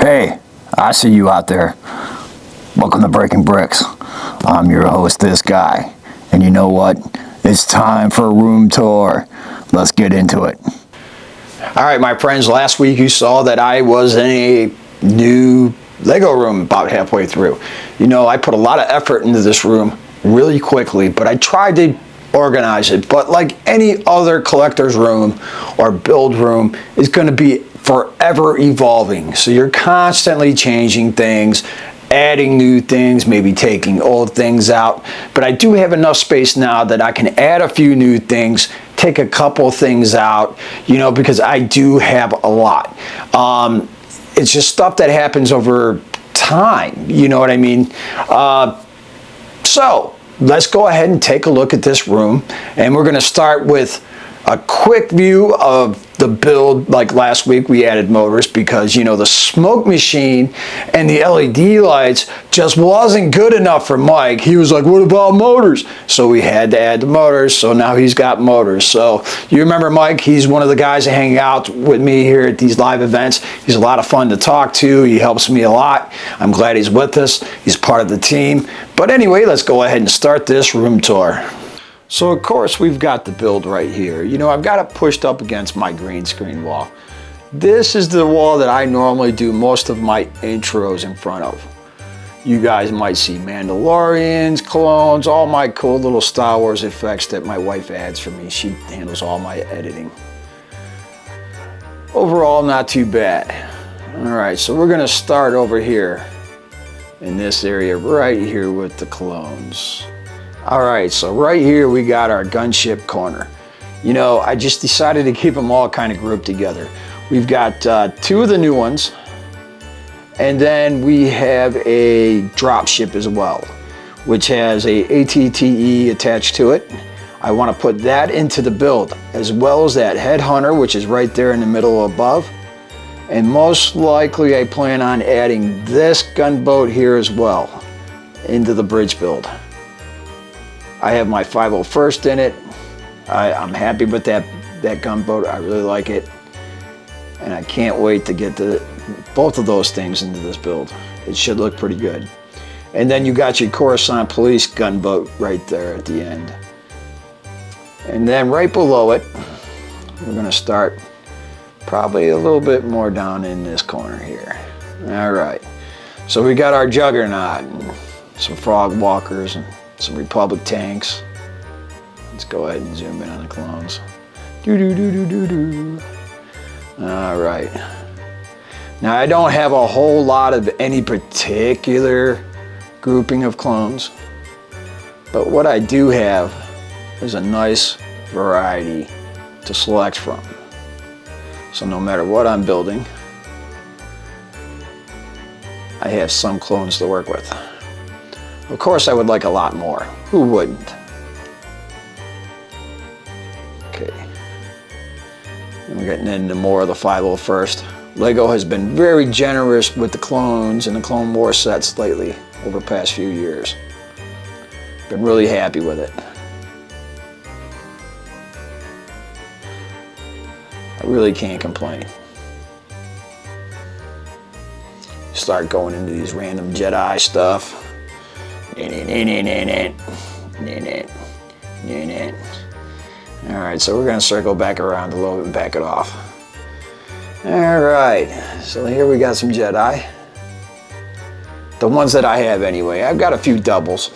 Hey, I see you out there. Welcome to Breaking Bricks. I'm your host, this guy. And you know what? It's time for a room tour. Let's get into it. All right, my friends, last week you saw that I was in a new Lego room about halfway through. You know, I put a lot of effort into this room really quickly, but I tried to organize it. But like any other collector's room or build room, it's going to be forever evolving. So you're constantly changing things, adding new things, maybe taking old things out. But I do have enough space now that I can add a few new things, take a couple things out, you know, because I do have a lot. It's just stuff that happens over time, you know what I mean? So let's go ahead and take a look at this room, and we're going to start with a quick view of the build. Like last week we added motors because, you know, the smoke machine and the LED lights just wasn't good enough for Mike. He was like, what about motors? So we had to add the motors, so now he's got motors. So you remember Mike, he's one of the guys that hang out with me here at these live events. He's a lot of fun to talk to. He helps me a lot. I'm glad he's with us. He's part of the team. But anyway, let's go ahead and start this room tour. So of course we've got the build right here. You know, I've got it pushed up against my green screen wall. This is the wall that I normally do most of my intros in front of. You guys might see Mandalorians, clones, all my cool little Star Wars effects that my wife adds for me. She handles all my editing. Overall, not too bad. All right, so we're gonna start over here in this area right here with the clones. All right, so right here we got our gunship corner. You know, I just decided to keep them all kind of grouped together. We've got two of the new ones, and then we have a drop ship as well, which has a ATTE attached to it. I want to put that into the build, as well as that headhunter, which is right there in the middle above. And most likely I plan on adding this gunboat here as well into the bridge build. I have my 501st in it. I'm happy with that gunboat. I really like it. And I can't wait to get both of those things into this build. It should look pretty good. And then you got your Coruscant police gunboat right there at the end. And then right below it, we're gonna start probably a little bit more down in this corner here. All right. So we got our Juggernaut and some Frog Walkers and some Republic tanks. Let's go ahead and zoom in on the clones. All right. Now I don't have a whole lot of any particular grouping of clones, but what I do have is a nice variety to select from. So no matter what I'm building, I have some clones to work with. Of course, I would like a lot more. Who wouldn't? Okay. And we're getting into more of the 501st. Lego has been very generous with the clones and the Clone War sets lately over the past few years. Been really happy with it. I really can't complain. Start going into these random Jedi stuff. Alright, so we're going to circle back around a little bit and back it off. Alright, so here we got some Jedi. The ones that I have anyway. I've got a few doubles.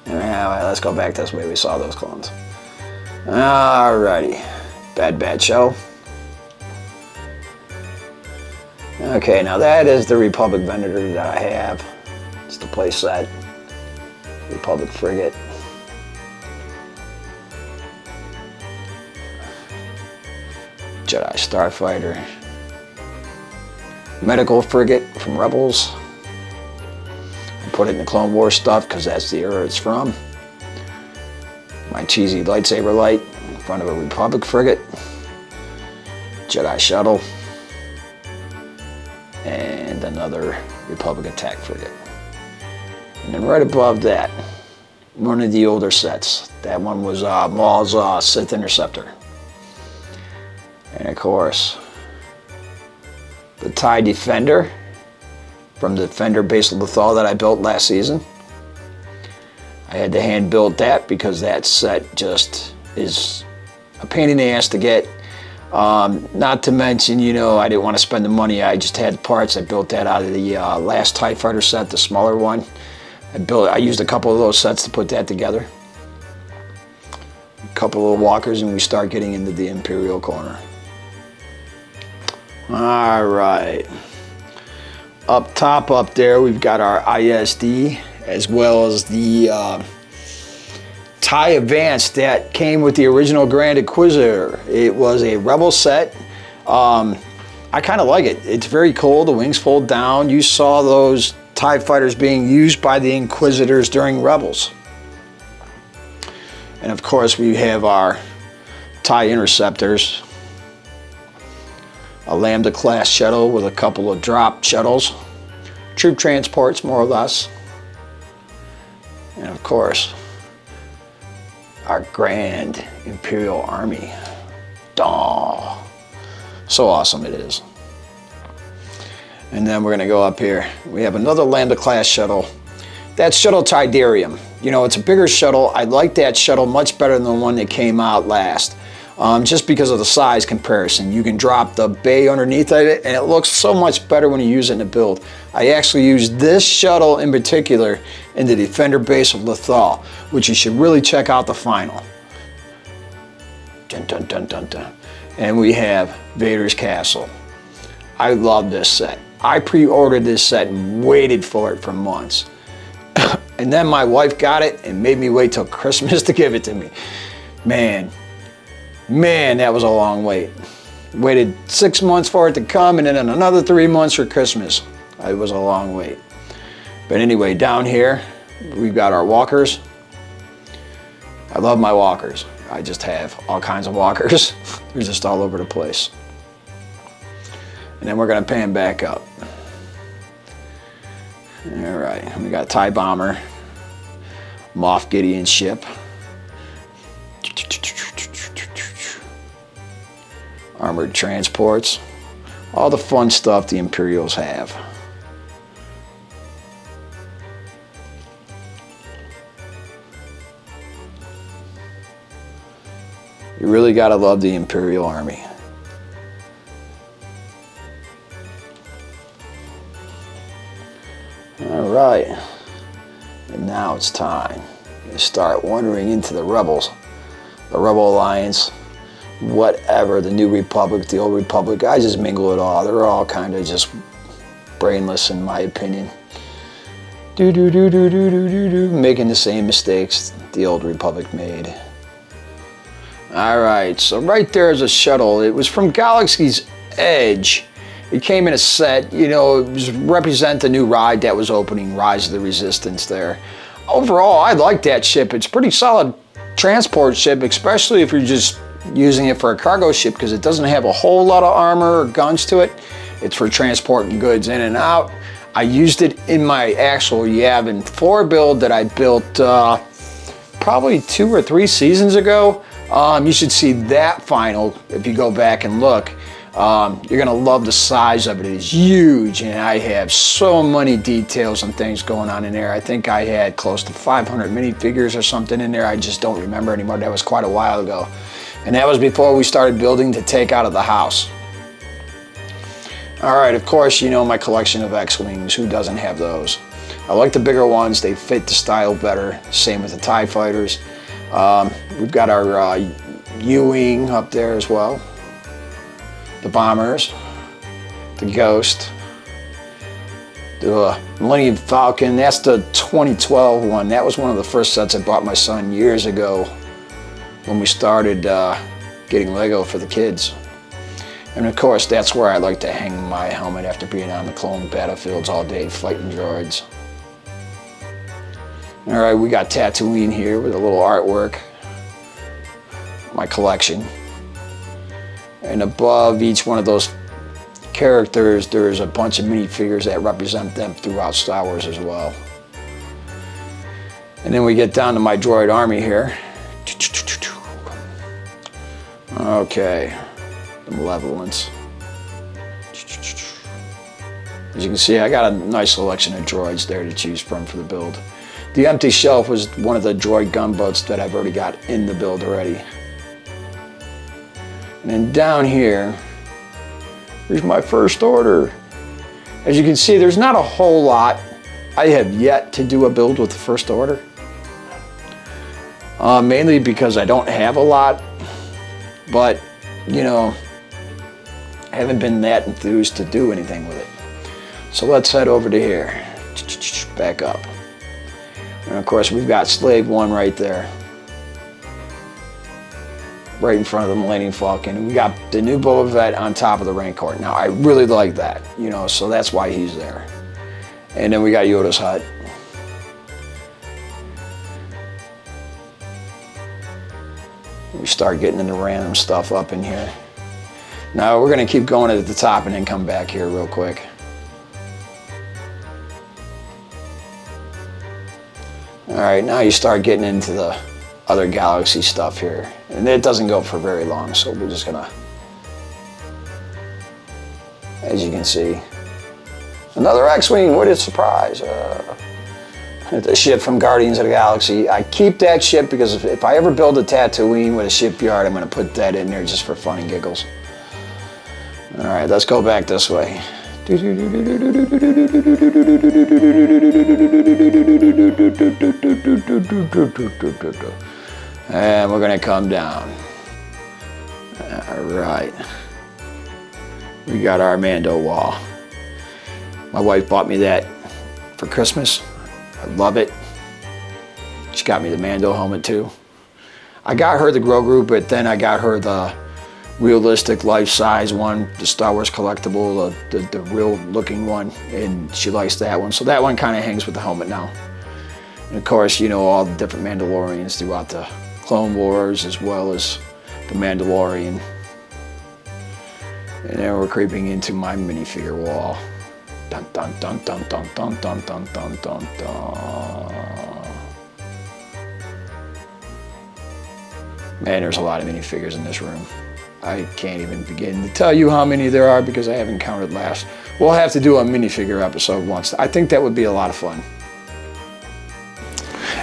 Alright, let's go back this way. We saw those clones. Alrighty. Bad show. Okay, now that is the Republic Venator that I have. It's the play set. Republic Frigate. Jedi Starfighter. Medical Frigate from Rebels. I put it in the Clone Wars stuff because that's the era it's from. My cheesy lightsaber light in front of a Republic Frigate. Jedi Shuttle. And another Republic attack frigate. And then right above that, one of the older sets. That one was Maul's Sith Interceptor. And of course, the TIE Defender from the Defender base of Lethal that I built last season. I had to hand build that because that set just is a pain in the ass to get. Not to mention, you know, I didn't want to spend the money. I just had parts. I built that out of the last TIE Fighter set, the smaller one. I used a couple of those sets to put that together. A couple of walkers, and we start getting into the Imperial corner. All right. Up top, up there, we've got our ISD, as well as the TIE Advance that came with the original Grand Inquisitor. It was a Rebel set. I kind of like it. It's very cool. The wings fold down. You saw those TIE fighters being used by the Inquisitors during Rebels. And of course, we have our TIE Interceptors, a Lambda class shuttle with a couple of drop shuttles, troop transports more or less, and of course our Grand Imperial Army. Duh. So awesome it is. And then we're gonna go up here. We have another Lambda class shuttle. That's Shuttle Tidarium. You know, it's a bigger shuttle. I like that shuttle much better than the one that came out last. Just because of the size comparison. You can drop the bay underneath of it, and it looks so much better when you use it in a build. I actually used this shuttle in particular in the Defender base of Lethal, which you should really check out the final. Dun, dun, dun, dun, dun. And we have Vader's Castle. I love this set. I pre-ordered this set and waited for it for months. And then my wife got it and made me wait till Christmas to give it to me. Man, that was a long wait. Waited 6 months for it to come, and then another 3 months for Christmas. It was a long wait. But anyway, down here, we've got our walkers. I love my walkers. I just have all kinds of walkers. They're just all over the place. And then we're gonna pan back up. All right, we got TIE Bomber, Moff Gideon ship, armored transports, all the fun stuff the Imperials have. You really gotta love the Imperial Army. All right, and now it's time to start wandering into the Rebels, the Rebel Alliance, whatever, the New Republic, the Old Republic. I just mingle it all. They're all kind of just brainless in my opinion. Making the same mistakes the Old Republic made. All right, so right there is a shuttle. It was from Galaxy's Edge. It came in a set, you know, it was represent the new ride that was opening, Rise of the Resistance there. Overall, I like that ship. It's a pretty solid transport ship, especially if you're just using it for a cargo ship, because it doesn't have a whole lot of armor or guns to it. It's for transporting goods in and out. I used it in my actual Yavin 4 build that I built probably 2 or 3 seasons ago. You should see that final if you go back and look. You're gonna love the size of it. It is huge, and I have so many details and things going on in there. I think I had close to 500 minifigures or something in there. I just don't remember anymore. That was quite a while ago. And that was before we started building to take out of the house. All right, of course, you know my collection of X-Wings. Who doesn't have those? I like the bigger ones. They fit the style better. Same with the TIE Fighters. We've got our U-Wing up there as well. The Bombers, the Ghost, the Millennium Falcon. That's the 2012 one. That was one of the first sets I bought my son years ago when we started getting Lego for the kids. And of course, that's where I like to hang my helmet after being on the clone battlefields all day fighting droids. All right, we got Tatooine here with a little artwork, my collection. And above each one of those characters, there's a bunch of minifigures that represent them throughout Star Wars as well. And then we get down to my droid army here. Okay, the Malevolence. As you can see, I got a nice selection of droids there to choose from for the build. The empty shelf was one of the droid gunboats that I've already got in the build already. And then down here, here's my first order. As you can see, there's not a whole lot. I have yet to do a build with the first order. Mainly because I don't have a lot, but you know, I haven't been that enthused to do anything with it. So let's head over to here, back up. And of course we've got Slave 1 right there, right in front of the Millennium Falcon. And we got the new Boba Fett on top of the Rancor. Now I really like that, you know, so that's why he's there. And then we got Yoda's hut. We start getting into random stuff up in here. Now we're gonna keep going at the top and then come back here real quick. All right, now you start getting into the other galaxy stuff here. And it doesn't go for very long, so we're just gonna, as you can see, another X-Wing, what a surprise. The ship from Guardians of the Galaxy. I keep that ship because if I ever build a Tatooine with a shipyard, I'm gonna put that in there just for fun and giggles. All right, let's go back this way. And we're gonna come down. All right. We got our Mando wall. My wife bought me that for Christmas. I love it. She got me the Mando helmet too. I got her the Grogu, but then I got her the realistic life-size one, the Star Wars collectible, the real looking one, and she likes that one. So that one kind of hangs with the helmet now. And of course, you know, all the different Mandalorians throughout the Clone Wars as well as the Mandalorian. And then we're creeping into my minifigure wall. Dun dun dun dun dun dun dun dun dun dun dun. Man, there's a lot of minifigures in this room. I can't even begin to tell you how many there are because I haven't counted last. We'll have to do a minifigure episode once. I think that would be a lot of fun.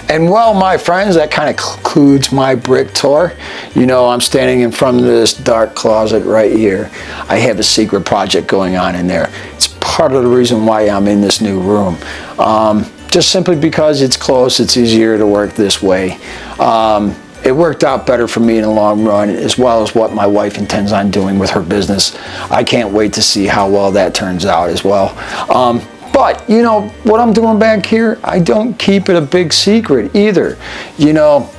And well, my friends, that kind of concludes my brick tour. You know, I'm standing in front of this dark closet right here. I have a secret project going on in there. It's part of the reason why I'm in this new room. Just simply because it's close, it's easier to work this way. It worked out better for me in the long run, as well as what my wife intends on doing with her business. I can't wait to see how well that turns out as well. But, you know, what I'm doing back here, I don't keep it a big secret either. You know,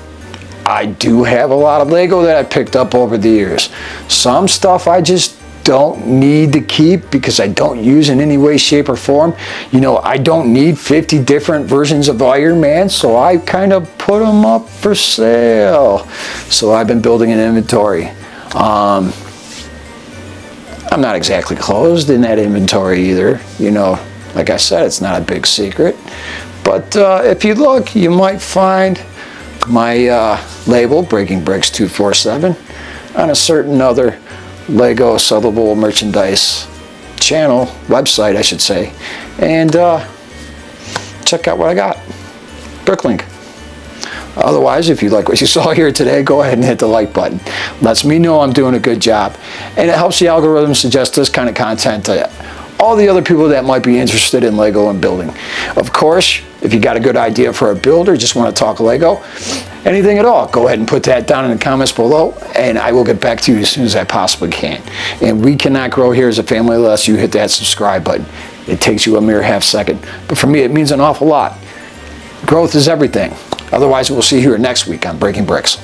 I do have a lot of Lego that I picked up over the years. Some stuff I just don't need to keep because I don't use in any way, shape, or form. You know, I don't need 50 different versions of Iron Man, so I kind of put them up for sale. So I've been building an inventory. I'm not exactly closed in that inventory either. You know, like I said, it's not a big secret. But if you look, you might find my label, Breaking Bricks 247, on a certain other Lego sellable merchandise channel, website I should say, and check out what I got. Bricklink. Otherwise, if you like what you saw here today, go ahead and hit the like button. Lets me know I'm doing a good job, and it helps the algorithm suggest this kind of content to all the other people that might be interested in Lego and building. Of course, if you got a good idea for a build or just want to talk Lego, anything at all, go ahead and put that down in the comments below, and I will get back to you as soon as I possibly can. And we cannot grow here as a family unless you hit that subscribe button. It takes you a mere half second, but for me it means an awful lot. Growth is everything. Otherwise, we'll see you here next week on Breaking Bricks.